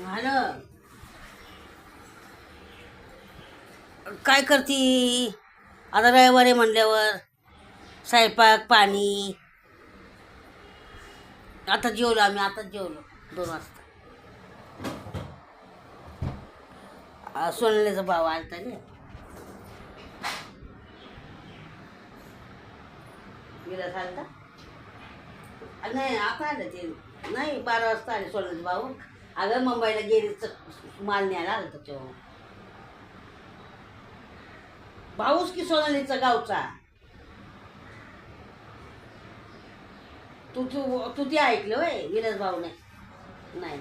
झालं. काय करती आता रविवारी म्हणल्यावर? स्वयंपाक पाणी. आता जेवलो आम्ही, आताच जेवलो 2 वाजता. सोनलेचा भाव आलता ना, विलास आलता. नाही आता आलं ते, नाही 12 वाजता आले सोनलेचा भाऊ. अगं मुंबईला गेली माल न्यायला आलं त्याच्यावर. भाऊच की सोनालीचा गावचा. तू तू तू ते ऐकलं वय विलास भाऊ? नाही नाही.